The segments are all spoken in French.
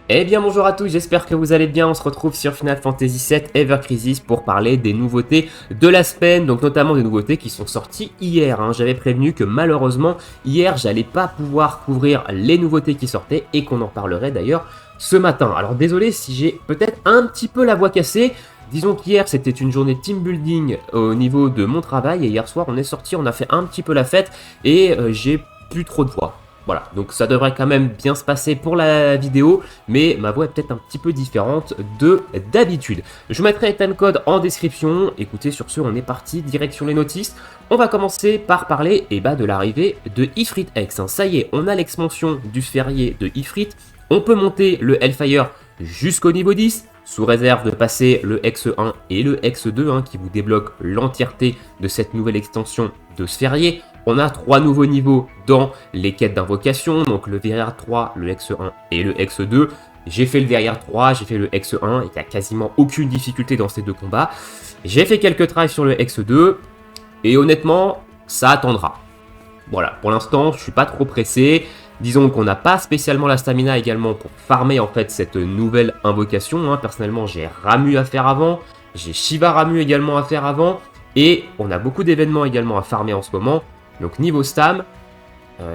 Eh bien bonjour à tous, j'espère que vous allez bien, on se retrouve sur Final Fantasy VII Ever Crisis pour parler des nouveautés de la semaine, donc notamment des nouveautés qui sont sorties hier. J'avais prévenu que malheureusement hier j'allais pas pouvoir couvrir les nouveautés qui sortaient et qu'on en parlerait d'ailleurs ce matin. Alors désolé si j'ai peut-être un petit peu la voix cassée. Disons qu'hier c'était une journée team building au niveau de mon travail et hier soir on est sorti, on a fait un petit peu la fête et j'ai plus trop de voix. Voilà, donc ça devrait quand même bien se passer pour la vidéo, mais ma voix est peut-être un petit peu différente de d'habitude. Je vous mettrai les timecodes en description. Écoutez, sur ce, on est parti, direction les notices. On va commencer par parler de l'arrivée de Ifrit X. Ça y est, on a l'expansion du Ferrier de Ifrit. On peut monter le Hellfire jusqu'au niveau 10, sous réserve de passer le X1 et le X2, qui vous débloquent l'entièreté de cette nouvelle extension de ce Ferrier. On a 3 nouveaux niveaux dans les quêtes d'invocation, donc le Verrière 3, le X1 et le X2. J'ai fait le Verrière 3, j'ai fait le X1, et il n'y a quasiment aucune difficulté dans ces deux combats. J'ai fait quelques tries sur le X2, et honnêtement, ça attendra. Voilà, pour l'instant, je suis pas trop pressé. Disons qu'on n'a pas spécialement la stamina également pour farmer en fait cette nouvelle invocation. Personnellement, j'ai Ramuh à faire avant, j'ai Shiva Ramuh également à faire avant, et on a beaucoup d'événements également à farmer en ce moment. Donc niveau stam,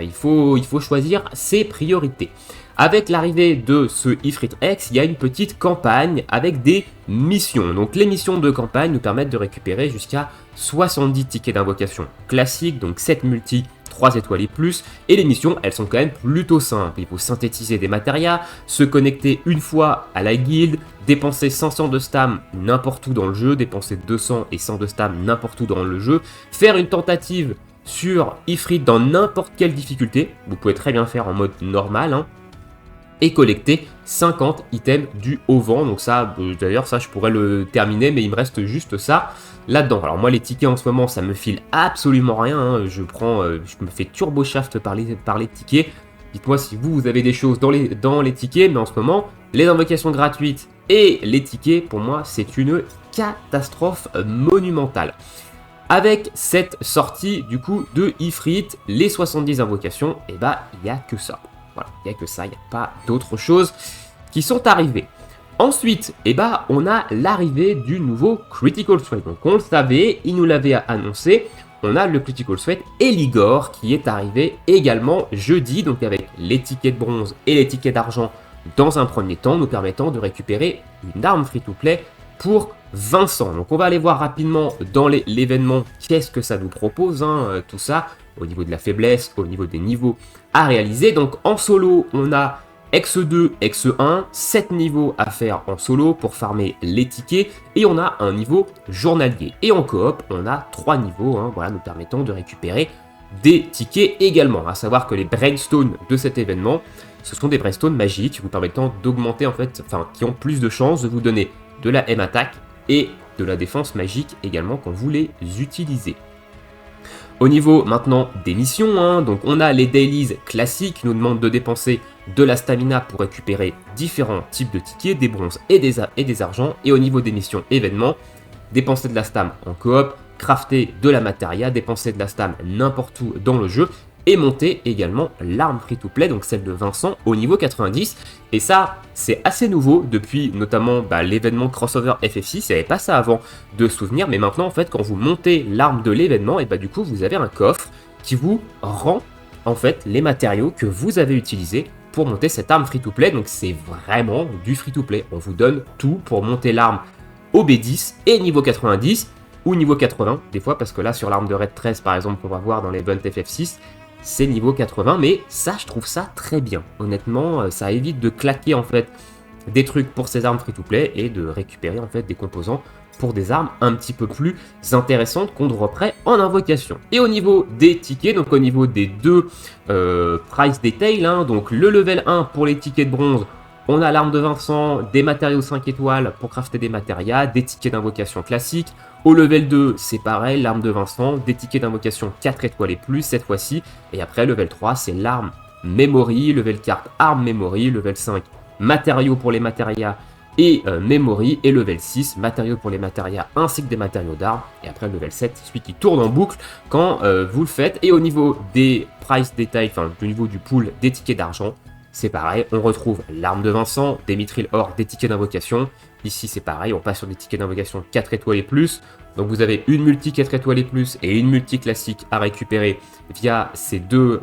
il faut choisir ses priorités. Avec l'arrivée de ce Ifrit X, il y a une petite campagne avec des missions. Donc les missions de campagne nous permettent de récupérer jusqu'à 70 tickets d'invocation classiques, donc 7 multi, 3 étoiles et plus. Et les missions, elles sont quand même plutôt simples. Il faut synthétiser des matérias, se connecter une fois à la guilde, dépenser 500 de stam n'importe où dans le jeu, dépenser 200 et 100 de stam n'importe où dans le jeu, faire une tentative sur Ifrit dans n'importe quelle difficulté, vous pouvez très bien faire en mode normal, et collecter 50 items du haut vent. Donc ça, d'ailleurs ça je pourrais le terminer, mais il me reste juste ça là-dedans. Alors moi les tickets en ce moment ça me file absolument rien, je me fais turbo shaft par les tickets. Dites-moi si vous avez des choses dans les tickets, mais en ce moment les invocations gratuites et les tickets pour moi c'est une catastrophe monumentale. Avec cette sortie du coup de Ifrit, les 70 invocations, il n'y a que ça. Voilà, il n'y a que ça, il n'y a pas d'autres choses qui sont arrivées. Ensuite, on a l'arrivée du nouveau Critical Threat. Donc on le savait, il nous l'avait annoncé, on a le Critical Threat Eligor qui est arrivé également jeudi, donc avec les tickets de bronze et les tickets d'argent dans un premier temps, nous permettant de récupérer une arme free-to-play pour Vincent. Donc on va aller voir rapidement dans l'événement qu'est-ce que ça nous propose, tout ça, au niveau de la faiblesse, au niveau des niveaux à réaliser. Donc en solo, on a X2, X1, 7 niveaux à faire en solo pour farmer les tickets, et on a un niveau journalier. Et en coop, on a 3 niveaux, voilà, nous permettant de récupérer des tickets également. À savoir que les Brainstones de cet événement, ce sont des Brainstones magiques, vous permettant d'augmenter qui ont plus de chances de vous donner de la M-Attack et de la défense magique également quand vous les utilisez. Au niveau maintenant des missions, donc on a les dailies classiques qui nous demandent de dépenser de la stamina pour récupérer différents types de tickets, des bronzes et des argents. Et au niveau des missions événements, dépenser de la stam en coop, crafter de la matéria, dépenser de la stam n'importe où dans le jeu, et monter également l'arme free-to-play, donc celle de Vincent, au niveau 90. Et ça, c'est assez nouveau depuis notamment l'événement crossover FF6. Il n'y avait pas ça avant de souvenir, mais maintenant, en fait, quand vous montez l'arme de l'événement, et du coup, vous avez un coffre qui vous rend en fait les matériaux que vous avez utilisés pour monter cette arme free-to-play. Donc c'est vraiment du free-to-play. On vous donne tout pour monter l'arme au B10 et niveau 90 ou niveau 80 des fois, parce que là sur l'arme de Red 13 par exemple qu'on va voir dans l'event FF6, c'est niveau 80, mais ça je trouve ça très bien. Honnêtement, ça évite de claquer en fait des trucs pour ces armes free-to-play et de récupérer en fait des composants pour des armes un petit peu plus intéressantes qu'on dropperait en invocation. Et au niveau des tickets, donc au niveau des deux price detail, donc le level 1 pour les tickets de bronze, on a l'arme de Vincent, des matériaux 5 étoiles pour crafter des matérias, des tickets d'invocation classiques. Au level 2, c'est pareil, l'arme de Vincent, des tickets d'invocation 4 étoiles et plus cette fois-ci. Et après, level 3, c'est l'arme Memory, level 4, arme Memory, level 5, matériaux pour les matérias et Memory, et level 6, matériaux pour les matérias ainsi que des matériaux d'armes. Et après, level 7, celui qui tourne en boucle quand vous le faites. Et au niveau des price detail, du niveau du pool des tickets d'argent, c'est pareil, on retrouve l'arme de Vincent, des mithril or, des tickets d'invocation. Ici c'est pareil, on passe sur des tickets d'invocation 4 étoiles et plus. Donc vous avez une multi 4 étoiles et plus et une multi classique à récupérer via ces deux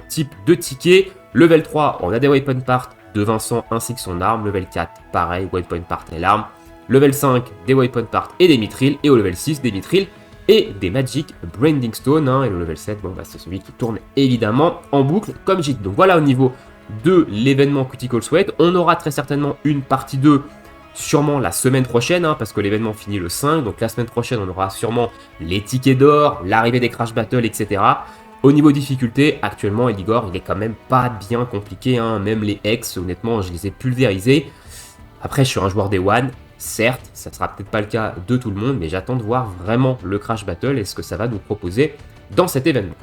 types de tickets. Level 3, on a des weapon parts de Vincent ainsi que son arme. Level 4, pareil, weapon part et l'arme. Level 5, des weapon parts et des mithril. Et au level 6, des mithril et des magic branding stone. Et le level 7, bon, bah, c'est celui qui tourne évidemment en boucle comme j'ai dit. Donc voilà au niveau de l'événement Critical Sweat. On aura très certainement une partie 2 sûrement la semaine prochaine, parce que l'événement finit le 5, donc la semaine prochaine on aura sûrement les tickets d'or, l'arrivée des crash battles, etc. Au niveau difficulté, actuellement Eligor il est quand même pas bien compliqué, même les ex, honnêtement je les ai pulvérisés. Après je suis un joueur des One, certes, ça sera peut-être pas le cas de tout le monde, mais j'attends de voir vraiment le crash battle et ce que ça va nous proposer dans cet événement.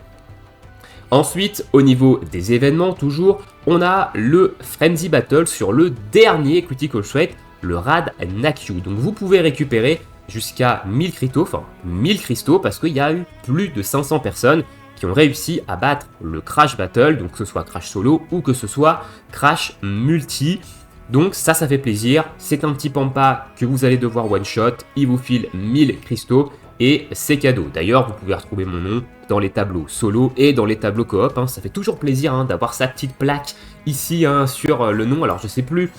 Ensuite, au niveau des événements, toujours, on a le Frenzy Battle sur le dernier Critical Threat, le Rad Nakyu. Donc vous pouvez récupérer jusqu'à 1000 cristaux, enfin 1000 cristaux, parce qu'il y a eu plus de 500 personnes qui ont réussi à battre le Crash Battle, donc que ce soit Crash Solo ou que ce soit Crash Multi. Donc ça fait plaisir, c'est un petit pampa que vous allez devoir one-shot, il vous file 1000 cristaux et c'est cadeau. D'ailleurs, vous pouvez retrouver mon nom dans les tableaux solo et dans les tableaux coop. Ça fait toujours plaisir d'avoir sa petite plaque ici sur le nom. Alors je sais plus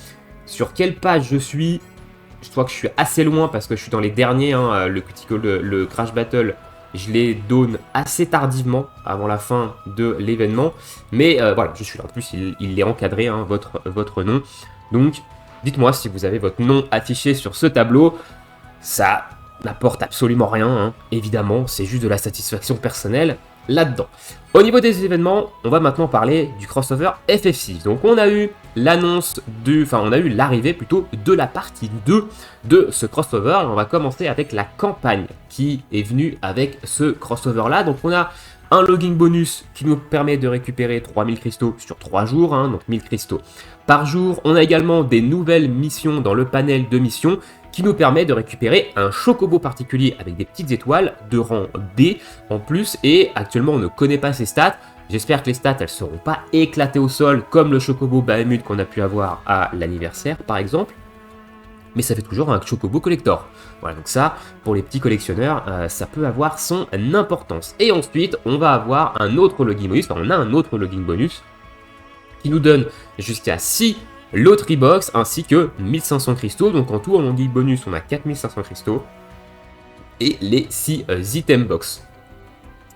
sur quelle page je suis. Je crois que je suis assez loin parce que je suis dans les derniers. Le Crash Battle, je les donne assez tardivement avant la fin de l'événement. Mais voilà, je suis là. En plus, il est encadré, votre nom. Donc, dites-moi si vous avez votre nom affiché sur ce tableau. Ça n'apporte absolument rien, évidemment, c'est juste de la satisfaction personnelle là-dedans. Au niveau des événements, on va maintenant parler du crossover FF6. Donc on a eu l'annonce on a eu l'arrivée plutôt de la partie 2 de ce crossover. Et on va commencer avec la campagne qui est venue avec ce crossover là. Donc on a un logging bonus qui nous permet de récupérer 3000 cristaux sur 3 jours, donc 1000 cristaux par jour. On a également des nouvelles missions dans le panel de missions qui nous permet de récupérer un chocobo particulier avec des petites étoiles de rang B en plus, et actuellement on ne connaît pas ses stats. J'espère que les stats elles seront pas éclatées au sol comme le chocobo Bahamut qu'on a pu avoir à l'anniversaire par exemple, mais ça fait toujours un chocobo collector. Voilà, donc ça, pour les petits collectionneurs, ça peut avoir son importance. Et ensuite, on va avoir un autre login bonus, on a un autre login bonus qui nous donne jusqu'à 6 Lottery Box ainsi que 1500 cristaux. Donc en tout, en login bonus, on a 4500 cristaux et les 6 item box.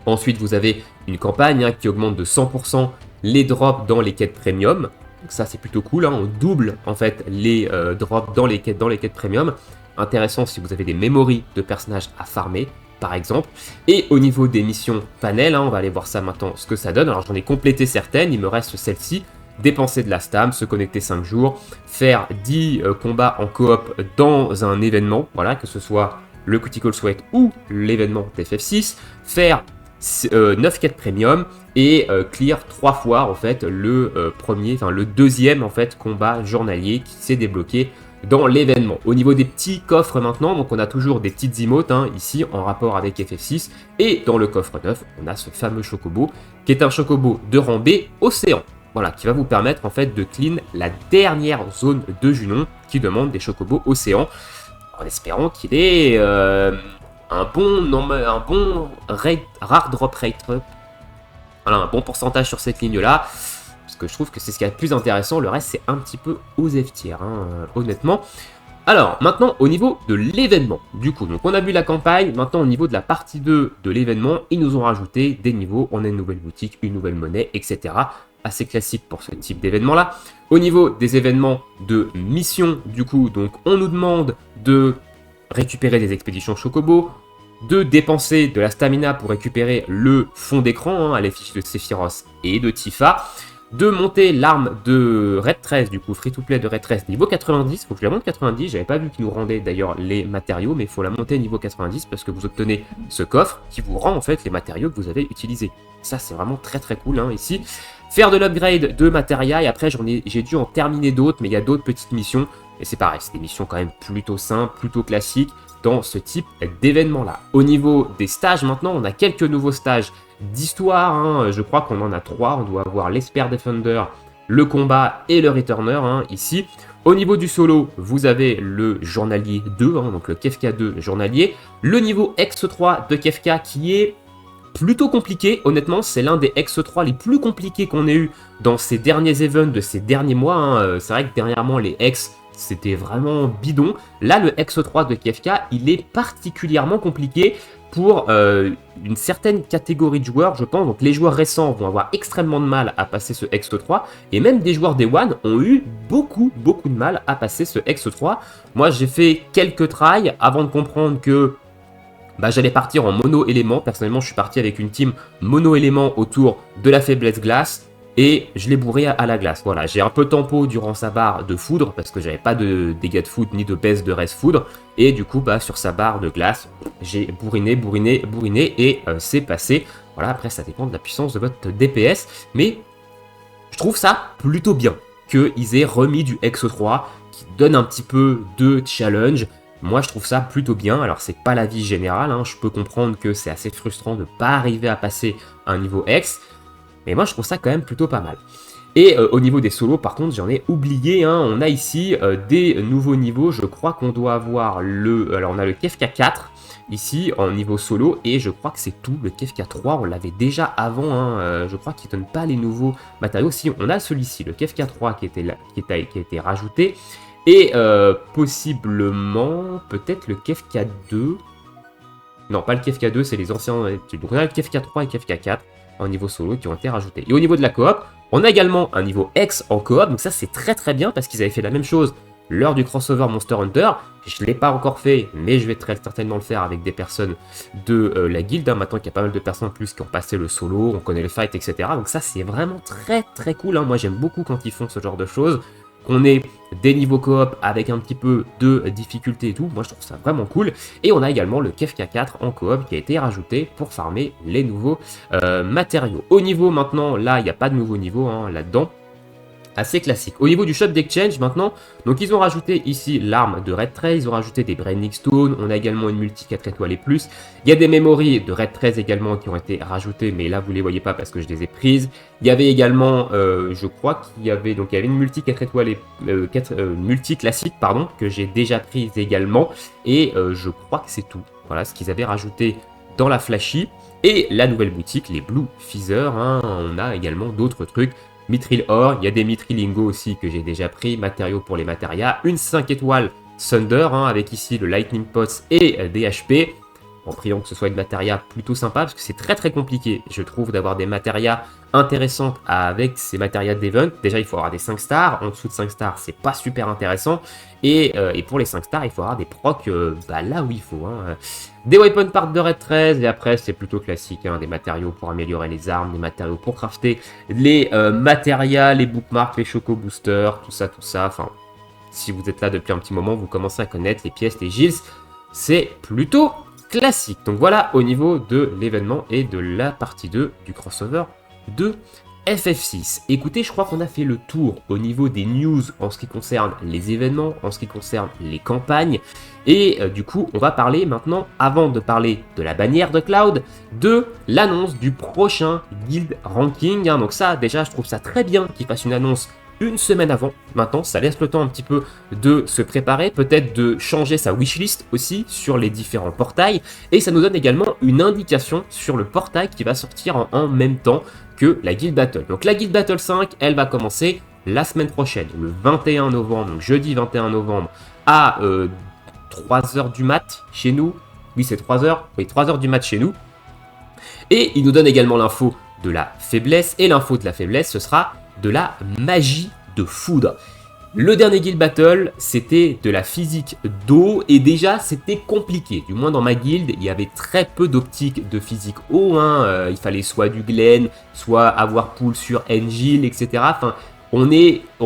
Ensuite, vous avez une campagne qui augmente de 100% les drops dans les quêtes premium. Donc ça, c'est plutôt cool, on double en fait les drops dans les quêtes premium. Intéressant si vous avez des memories de personnages à farmer, par exemple. Et au niveau des missions panel, on va aller voir ça maintenant, ce que ça donne. Alors j'en ai complété certaines, il me reste celle-ci. Dépenser de la stam, se connecter 5 jours, faire 10 combats en coop dans un événement, voilà, que ce soit le Critical Sweat ou l'événement TFF6, faire 9 quêtes premium et clear 3 fois en fait le deuxième en fait combat journalier qui s'est débloqué dans l'événement. Au niveau des petits coffres maintenant, donc on a toujours des petites emotes ici en rapport avec FF6, et dans le coffre 9 on a ce fameux chocobo qui est un chocobo de rang B océan. Voilà, qui va vous permettre en fait de clean la dernière zone de Junon qui demande des chocobos océan, en espérant qu'il ait un bon rare drop rate, voilà, un bon pourcentage sur cette ligne là, parce que je trouve que c'est ce qui est le plus intéressant. Le reste c'est un petit peu aux F tier, honnêtement. Alors maintenant au niveau de l'événement, du coup, donc on a vu la campagne, maintenant au niveau de la partie 2 de l'événement, ils nous ont rajouté des niveaux, on a une nouvelle boutique, une nouvelle monnaie, etc. Assez classique pour ce type d'événement là. Au niveau des événements de mission, du coup, donc on nous demande de récupérer des expéditions Chocobo, de dépenser de la stamina pour récupérer le fond d'écran à l'effigie de Sephiroth et de Tifa, de monter l'arme de Red 13, du coup free to play de Red 13 niveau 90, faut que je la monte 90, j'avais pas vu qu'il nous rendait d'ailleurs les matériaux, mais il faut la monter niveau 90 parce que vous obtenez ce coffre qui vous rend en fait les matériaux que vous avez utilisés. Ça c'est vraiment très très cool ici. Faire de l'upgrade de matériel, et après j'ai dû en terminer d'autres, mais il y a d'autres petites missions, et c'est pareil, c'est des missions quand même plutôt simples, plutôt classiques dans ce type d'événement là. Au niveau des stages maintenant, on a quelques nouveaux stages d'histoire, je crois qu'on en a 3, on doit avoir l'Esper Defender, le combat et le returner hein, ici. Au niveau du solo, vous avez le journalier 2, hein, donc le Kefka 2 journalier. Le niveau X3 de Kefka qui est plutôt compliqué, honnêtement, c'est l'un des X3 les plus compliqués qu'on ait eu dans ces derniers events de ces derniers mois. Hein. C'est vrai que dernièrement, les X, c'était vraiment bidon. Là, le X3 de Kefka, il est particulièrement compliqué pour une certaine catégorie de joueurs, je pense. Donc les joueurs récents vont avoir extrêmement de mal à passer ce X3, et même des joueurs Day One ont eu beaucoup de mal à passer ce X3. Moi, j'ai fait quelques tries avant de comprendre que j'allais partir en mono-élément. Personnellement, je suis parti avec une team mono-élément autour de la faiblesse glace. Et je l'ai bourré à la glace. Voilà, j'ai un peu tempo durant sa barre de foudre parce que j'avais pas de dégâts de foudre ni de baisse de reste foudre. Et du coup, sur sa barre de glace, j'ai bourriné et c'est passé. Voilà, après ça dépend de la puissance de votre DPS. Mais je trouve ça plutôt bien qu'ils aient remis du X3 qui donne un petit peu de challenge. Moi, je trouve ça plutôt bien. Alors, c'est pas l'avis général. Hein. Je peux comprendre que c'est assez frustrant de ne pas arriver à passer un niveau X. Mais moi, je trouve ça quand même plutôt pas mal. Et au niveau des solos, par contre, j'en ai oublié. Hein, on a ici des nouveaux niveaux. Je crois qu'on doit avoir le... Alors, on a le Kefka 4 ici en niveau solo. Et je crois que c'est tout. Le Kefka 3, on l'avait déjà avant. Hein, je crois qu'il ne donne pas les nouveaux matériaux. Si, on a celui-ci, le Kefka 3 qui a été rajouté. Et possiblement, peut-être le Kefka 2. Non, pas le Kefka 2, c'est les anciens. Donc on a le Kefka 3 et Kefka 4 en niveau solo qui ont été rajoutés. Et au niveau de la coop, on a également un niveau X en coop. Donc ça, c'est très bien parce qu'ils avaient fait la même chose lors du crossover Monster Hunter. Je ne l'ai pas encore fait, mais je vais très certainement le faire avec des personnes de la guilde. Hein. Maintenant qu'il y a pas mal de personnes en plus qui ont passé le solo, on connaît le fight, etc. Donc ça, c'est vraiment très cool. Hein. Moi, j'aime beaucoup quand ils font ce genre de choses. Qu'on ait des niveaux coop avec un petit peu de difficulté et tout, moi je trouve ça vraiment cool. Et on a également le Kefka 4 en coop qui a été rajouté pour farmer les nouveaux matériaux. Au niveau maintenant, là il n'y a pas de nouveau niveau hein, là-dedans. Assez classique. Au niveau du shop d'exchange maintenant, donc ils ont rajouté ici l'arme de Red Trace, ils ont rajouté des Branding Stones, on a également une multi 4 étoiles et plus. Il y a des memories de Red Trace également qui ont été rajoutées, mais là vous les voyez pas parce que je les ai prises. Il y avait également, je crois qu'il y avait une multi 4 étoiles et multi classique pardon, que j'ai déjà prise également. Et je crois que c'est tout. Voilà ce qu'ils avaient rajouté dans la flashy. Et la nouvelle boutique, les Blue Feather, hein, on a également d'autres trucs. Mithril Or, il y a des Mithril Lingo aussi que j'ai déjà pris, matériaux pour les matérias, une 5 étoiles Thunder, hein, avec ici le Lightning Pots et des HP, en priant que ce soit une matéria plutôt sympa, parce que c'est très compliqué, je trouve, d'avoir des matérias intéressantes avec ces matérias d'event. Déjà, il faut avoir des 5 stars, en dessous de 5 stars, c'est pas super intéressant, et pour les 5 stars, il faut avoir des procs là où il faut. Hein. Des weapon parts de Red 13, et après c'est plutôt classique, hein, des matériaux pour améliorer les armes, des matériaux pour crafter les matérias, les bookmarks, les choco boosters, tout ça, enfin, si vous êtes là depuis un petit moment, vous commencez à connaître les pièces, les gills, c'est plutôt classique. Donc voilà au niveau de l'événement et de la partie 2 du crossover de FF6. Écoutez, je crois qu'on a fait le tour au niveau des news en ce qui concerne les événements, en ce qui concerne les campagnes. Et du coup, on va parler maintenant, avant de parler de la bannière de Cloud, de l'annonce du prochain Guild Ranking. Hein. Donc ça, déjà, je trouve ça très bien qu'ils fassent une annonce une semaine avant. Maintenant, ça laisse le temps un petit peu de se préparer, peut-être de changer sa wishlist aussi sur les différents portails. Et ça nous donne également une indication sur le portail qui va sortir en même temps que la Guild Battle. Donc la Guild Battle 5, elle va commencer la semaine prochaine, le 21 novembre, donc jeudi 21 novembre, à 3h du mat chez nous. Oui, c'est 3h. Oui, 3h du mat chez nous. Et il nous donne également l'info de la faiblesse. Et l'info de la faiblesse, ce sera de la magie de foudre. Le dernier Guild Battle, c'était de la physique d'eau, et déjà c'était compliqué. Du moins dans ma guilde, il y avait très peu d'optique de physique eau. Hein. Il fallait soit du Glen, soit avoir pool sur Engil, etc. Enfin, on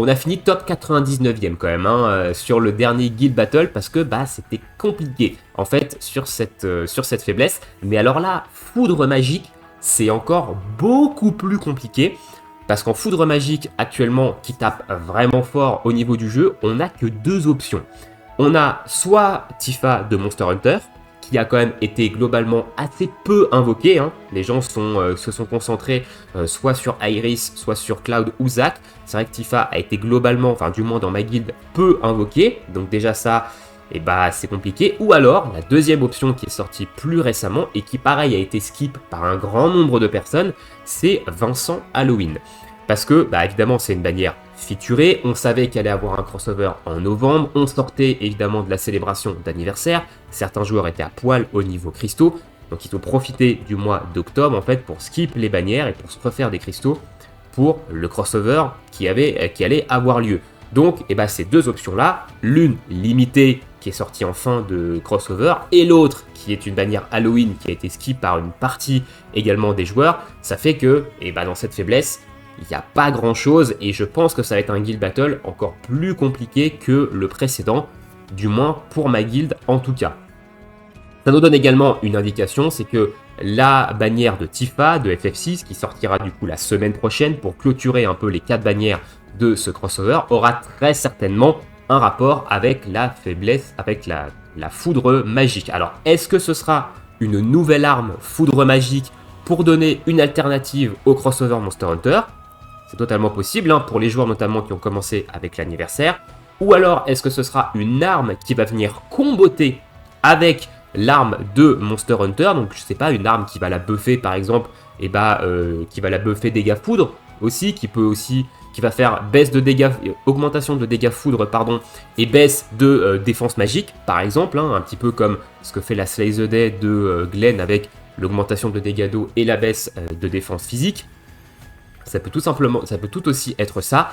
a fini top 99e quand même hein, sur le dernier Guild Battle parce que c'était compliqué en fait sur cette faiblesse. Mais alors là, foudre magique, c'est encore beaucoup plus compliqué. Parce qu'en foudre magique, actuellement, qui tape vraiment fort au niveau du jeu, on n'a que deux options. On a soit Tifa de Monster Hunter, qui a quand même été globalement assez peu invoqué. Hein. Les gens se sont concentrés soit sur Iris, soit sur Cloud ou Zac. C'est vrai que Tifa a été globalement, enfin du moins dans ma guilde, peu invoqué. Donc déjà ça, et bah c'est compliqué. Ou alors, la deuxième option qui est sortie plus récemment et qui pareil a été skip par un grand nombre de personnes, c'est Vincent Halloween. Parce que, bah évidemment, c'est une bannière featurée, on savait qu'il allait avoir un crossover en novembre, on sortait évidemment de la célébration d'anniversaire, certains joueurs étaient à poil au niveau cristaux, donc ils ont profité du mois d'octobre en fait pour skip les bannières et pour se refaire des cristaux pour le crossover qui allait avoir lieu. Donc, eh ben, ces deux options-là, l'une limitée qui est sortie en fin de crossover et l'autre qui est une bannière Halloween qui a été skip par une partie également des joueurs, ça fait que, eh ben, dans cette faiblesse, il n'y a pas grand chose et je pense que ça va être un guild battle encore plus compliqué que le précédent, du moins pour ma guilde en tout cas. Ça nous donne également une indication, c'est que la bannière de Tifa de FF6 qui sortira du coup la semaine prochaine pour clôturer un peu les 4 bannières de ce crossover aura très certainement un rapport avec la faiblesse, avec la foudre magique. Alors est-ce que ce sera une nouvelle arme foudre magique pour donner une alternative au crossover Monster Hunter? C'est totalement possible, hein, pour les joueurs notamment qui ont commencé avec l'anniversaire. Ou alors, est-ce que ce sera une arme qui va venir comboter avec l'arme de Monster Hunter? Donc, je sais pas, une arme qui va la buffer, par exemple, et qui va la buffer dégâts foudre aussi, qui va faire baisse de dégâts, augmentation de dégâts foudre, pardon, et baisse de défense magique, par exemple, hein, un petit peu comme ce que fait la Slay the Day de Glenn avec l'augmentation de dégâts d'eau et la baisse de défense physique. Ça peut tout aussi être ça.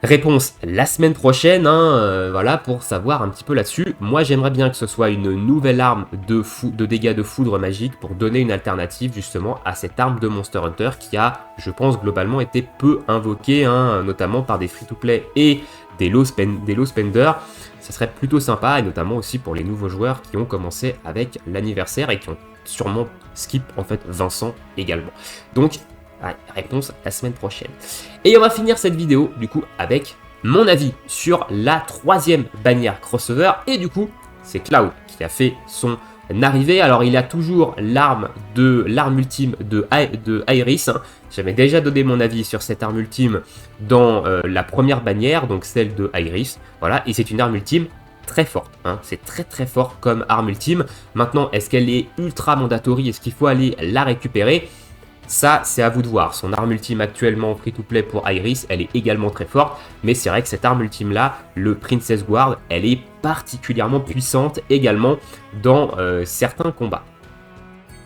Réponse la semaine prochaine, hein, voilà, pour savoir un petit peu là-dessus. Moi, j'aimerais bien que ce soit une nouvelle arme de dégâts de foudre magique pour donner une alternative justement à cette arme de Monster Hunter qui a, je pense, globalement été peu invoquée, hein, notamment par des free-to-play et des low spenders. Ça serait plutôt sympa, et notamment aussi pour les nouveaux joueurs qui ont commencé avec l'anniversaire et qui ont sûrement skip en fait Vincent également. Donc, réponse la semaine prochaine. Et on va finir cette vidéo du coup avec mon avis sur la troisième bannière crossover. Et du coup, c'est Cloud qui a fait son arrivée. Alors il a toujours l'arme ultime de Iris. Hein. J'avais déjà donné mon avis sur cette arme ultime dans la première bannière, donc celle de Iris. Voilà, et c'est une arme ultime très forte, hein. C'est très très fort comme arme ultime. Maintenant, est-ce qu'elle est ultra mandatory? Est-ce qu'il faut aller la récupérer? Ça, c'est à vous de voir. Son arme ultime actuellement free-to-play pour Iris, elle est également très forte. Mais c'est vrai que cette arme ultime-là, le Princess Guard, elle est particulièrement puissante également dans certains combats.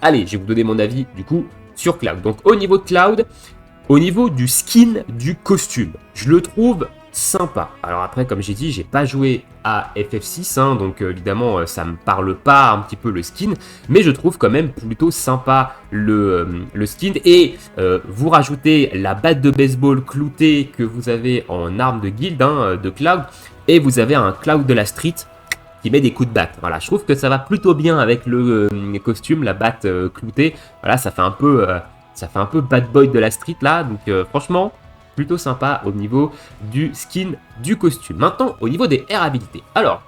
Allez, je vais vous donner mon avis du coup sur Cloud. Donc au niveau de Cloud, au niveau du skin du costume, je le trouve sympa. Alors après, comme j'ai dit, j'ai pas joué à FF6, hein, donc évidemment ça me parle pas un petit peu le skin, mais je trouve quand même plutôt sympa le skin. Et vous rajoutez la batte de baseball cloutée que vous avez en arme de guild, hein, de Cloud, et vous avez un Cloud de la street qui met des coups de batte. Voilà, je trouve que ça va plutôt bien avec le costume, la batte cloutée. Voilà, ça fait un peu bad boy de la street là, donc franchement plutôt sympa au niveau du skin du costume. Maintenant, au niveau des air habilités. Alors,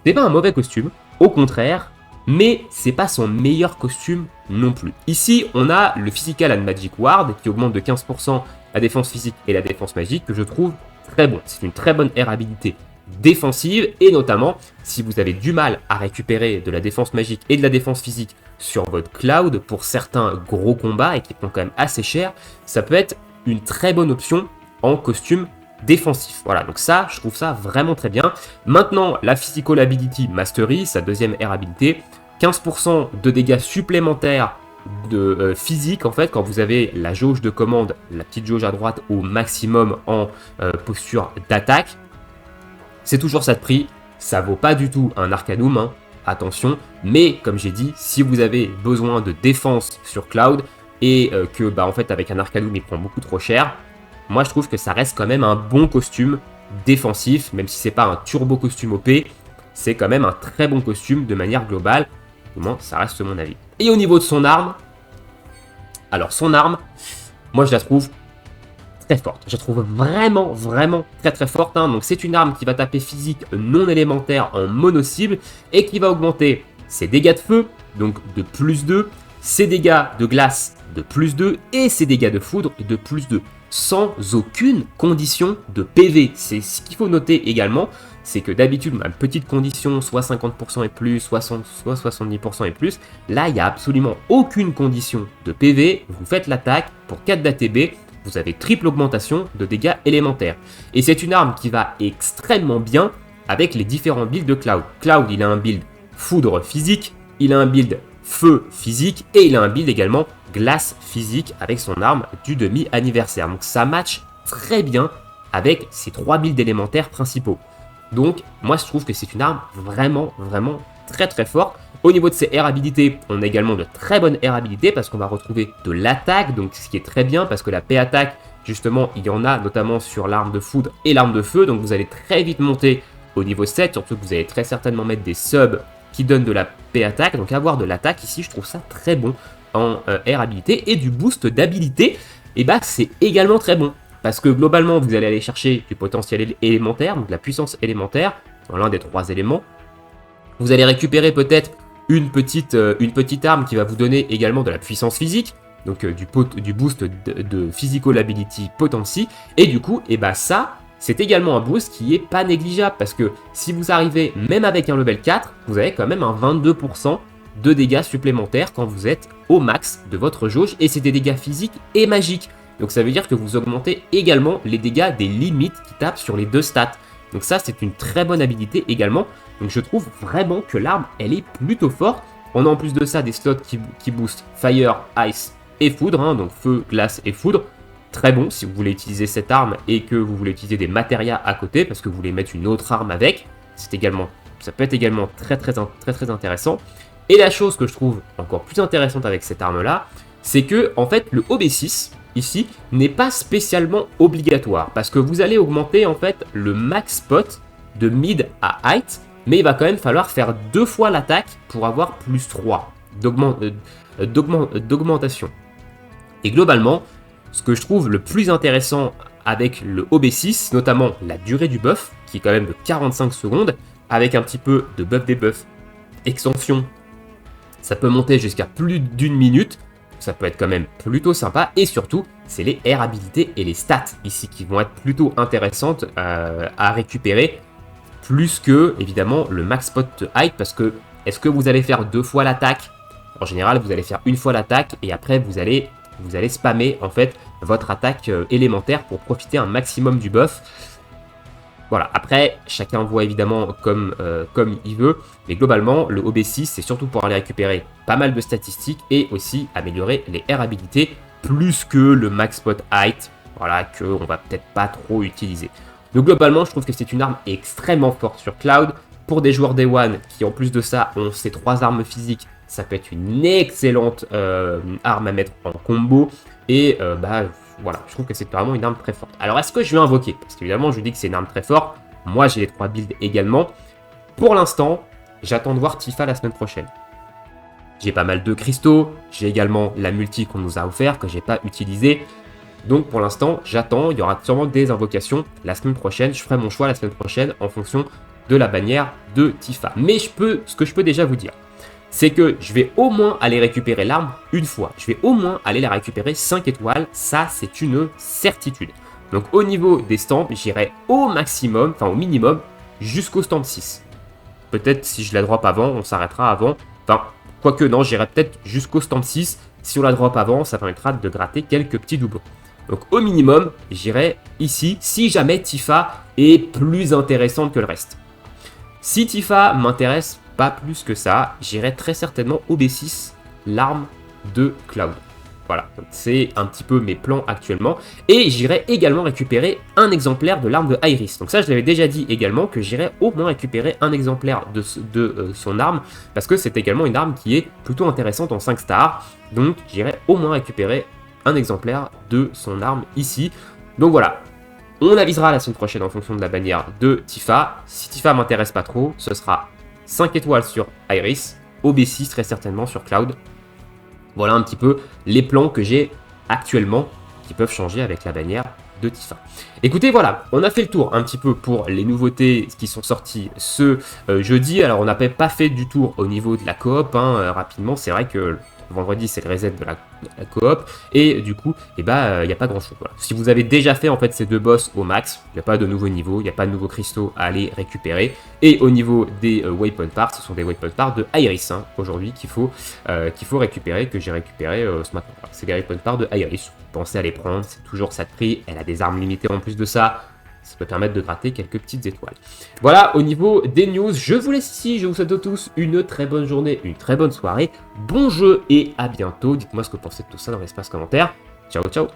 c'est pas un mauvais costume, au contraire, mais c'est pas son meilleur costume non plus. Ici, on a le Physical and Magic Ward qui augmente de 15% la défense physique et la défense magique, que je trouve très bon. C'est une très bonne air habilité défensive, et notamment si vous avez du mal à récupérer de la défense magique et de la défense physique sur votre Cloud pour certains gros combats et qui font quand même assez cher, ça peut être une très bonne option en costume défensif. Voilà, donc ça, je trouve ça vraiment très bien. Maintenant, la Physical Ability Mastery, sa deuxième air habilité, 15% de dégâts supplémentaires de physique, en fait, quand vous avez la jauge de commande, la petite jauge à droite au maximum en posture d'attaque. C'est toujours ça de prix, ça vaut pas du tout un Arcanum, hein, attention, mais comme j'ai dit, si vous avez besoin de défense sur Cloud, et que en fait avec un Arcanum il prend beaucoup trop cher, moi je trouve que ça reste quand même un bon costume défensif, même si c'est pas un turbo costume OP, c'est quand même un très bon costume de manière globale, au moins ça reste mon avis. Et au niveau de son arme, alors son arme, moi je la trouve très forte, je la trouve vraiment très très forte, hein. Donc c'est une arme qui va taper physique non élémentaire en mono-cible et qui va augmenter ses dégâts de feu, donc de plus 2, ses dégâts de glace de plus 2 et ses dégâts de foudre de plus 2, sans aucune condition de PV. C'est ce qu'il faut noter également, c'est que d'habitude, on a une petite condition, soit 50% et plus, soit 70% et plus. Là, il n'y a absolument aucune condition de PV. Vous faites l'attaque pour 4 d'ATB, vous avez triple augmentation de dégâts élémentaires. Et c'est une arme qui va extrêmement bien avec les différents builds de Cloud. Cloud, il a un build foudre physique, il a un build feu physique et il a un build également glace physique avec son arme du demi-anniversaire. Donc ça match très bien avec ces 3 builds élémentaires principaux. Donc moi je trouve que c'est une arme vraiment très très forte. Au niveau de ses air habilités, on a également de très bonnes air habilités parce qu'on va retrouver de l'attaque, donc ce qui est très bien parce que la P-attaque, justement, il y en a notamment sur l'arme de foudre et l'arme de feu, donc vous allez très vite monter au niveau 7, surtout que vous allez très certainement mettre des subs qui donnent de la P-attaque, donc avoir de l'attaque ici, je trouve ça très bon en air habilité, et du boost d'habilité, et bah c'est également très bon, parce que globalement vous allez aller chercher du potentiel élémentaire, donc de la puissance élémentaire, dans l'un des 3 éléments, vous allez récupérer peut-être une petite arme qui va vous donner également de la puissance physique, donc du boost de Physical Ability Potency, et du coup, et bah ça, c'est également un boost qui est pas négligeable, parce que si vous arrivez même avec un level 4, vous avez quand même un 22% de dégâts supplémentaires quand vous êtes au max de votre jauge, et c'est des dégâts physiques et magiques. Donc ça veut dire que vous augmentez également les dégâts des limites qui tapent sur les 2 stats. Donc ça, c'est une très bonne habilité également. Donc je trouve vraiment que l'arme, elle est plutôt forte. On a en plus de ça des slots qui boostent Fire, Ice et Foudre, hein, donc feu, glace et foudre. Très bon si vous voulez utiliser cette arme et que vous voulez utiliser des matérias à côté parce que vous voulez mettre une autre arme avec. Ça peut être également très intéressant. Et la chose que je trouve encore plus intéressante avec cette arme-là, c'est que en fait le OB6 ici n'est pas spécialement obligatoire parce que vous allez augmenter en fait le max spot de mid à height, mais il va quand même falloir faire 2 fois l'attaque pour avoir plus 3 d'augmentation. Et globalement, ce que je trouve le plus intéressant avec le OB6, notamment la durée du buff, qui est quand même de 45 secondes, avec un petit peu de buff debuff, extension, ça peut monter jusqu'à plus d'1 minute, ça peut être quand même plutôt sympa, et surtout, c'est les air habilités et les stats ici qui vont être plutôt intéressantes à récupérer, plus que, évidemment, le max spot de height, parce que, est-ce que vous allez faire 2 fois l'attaque? En général, vous allez faire 1 fois l'attaque, et après, vous allez spammer, en fait, votre attaque élémentaire pour profiter un maximum du buff. Voilà, après, chacun voit évidemment comme il veut, mais globalement, le OB6, c'est surtout pour aller récupérer pas mal de statistiques et aussi améliorer les air habilités, plus que le max spot height, voilà, qu'on va peut-être pas trop utiliser. Donc globalement, je trouve que c'est une arme extrêmement forte sur Cloud. Pour des joueurs Day One qui, en plus de ça, ont ces 3 armes physiques, ça peut être une excellente arme à mettre en combo. Et voilà, je trouve que c'est vraiment une arme très forte. Alors, est-ce que je vais invoquer? Parce qu'évidemment, je dis que c'est une arme très forte. Moi, j'ai les 3 builds également. Pour l'instant, j'attends de voir Tifa la semaine prochaine. J'ai pas mal de cristaux. J'ai également la multi qu'on nous a offert, que j'ai pas utilisé. Donc, pour l'instant, j'attends. Il y aura sûrement des invocations la semaine prochaine. Je ferai mon choix la semaine prochaine en fonction de la bannière de Tifa. Mais ce que je peux déjà vous dire, c'est que je vais au moins aller récupérer l'arme une fois. Je vais au moins aller la récupérer 5 étoiles. Ça, c'est une certitude. Donc, au niveau des stamps, j'irai au maximum, enfin au minimum, jusqu'au stamp 6. Peut-être si je la drop avant, on s'arrêtera avant. Enfin, quoique non, j'irai peut-être jusqu'au stamp 6. Si on la drop avant, ça permettra de gratter quelques petits doublons. Donc, au minimum, j'irai ici, si jamais Tifa est plus intéressante que le reste. Si Tifa m'intéresse pas plus que ça, j'irai très certainement OB6, l'arme de Cloud. Voilà, c'est un petit peu mes plans actuellement. Et j'irai également récupérer un exemplaire de l'arme de Iris. Donc ça, je l'avais déjà dit également que j'irai au moins récupérer un exemplaire de son arme, parce que c'est également une arme qui est plutôt intéressante en 5 stars. Donc j'irai au moins récupérer un exemplaire de son arme ici. Donc voilà. On avisera la semaine prochaine en fonction de la bannière de Tifa. Si Tifa m'intéresse pas trop, ce sera 5 étoiles sur Iris, OB6 très certainement sur Cloud. Voilà un petit peu les plans que j'ai actuellement qui peuvent changer avec la bannière de Tifa. Écoutez, voilà, on a fait le tour un petit peu pour les nouveautés qui sont sorties ce jeudi. Alors, on n'a pas fait du tour au niveau de la coop, hein, rapidement. C'est vrai que vendredi, c'est le reset de la coop. Et du coup, il n'y a pas grand-chose. Voilà. Si vous avez déjà fait en fait ces deux boss au max, il n'y a pas de nouveaux niveaux, il n'y a pas de nouveaux cristaux à aller récupérer. Et au niveau des waypoint parts, ce sont des waypoint parts de Iris, hein, aujourd'hui, qu'il faut récupérer, que j'ai récupéré ce matin. Voilà. C'est des waypoint parts de Iris. Pensez à les prendre, c'est toujours ça de prix. Elle a des armes limitées en plus de ça. Ça peut permettre de gratter quelques petites étoiles. Voilà, au niveau des news, je vous laisse ici. Je vous souhaite à tous une très bonne journée, une très bonne soirée. Bon jeu et à bientôt. Dites-moi ce que vous pensez de tout ça dans l'espace commentaire. Ciao, ciao.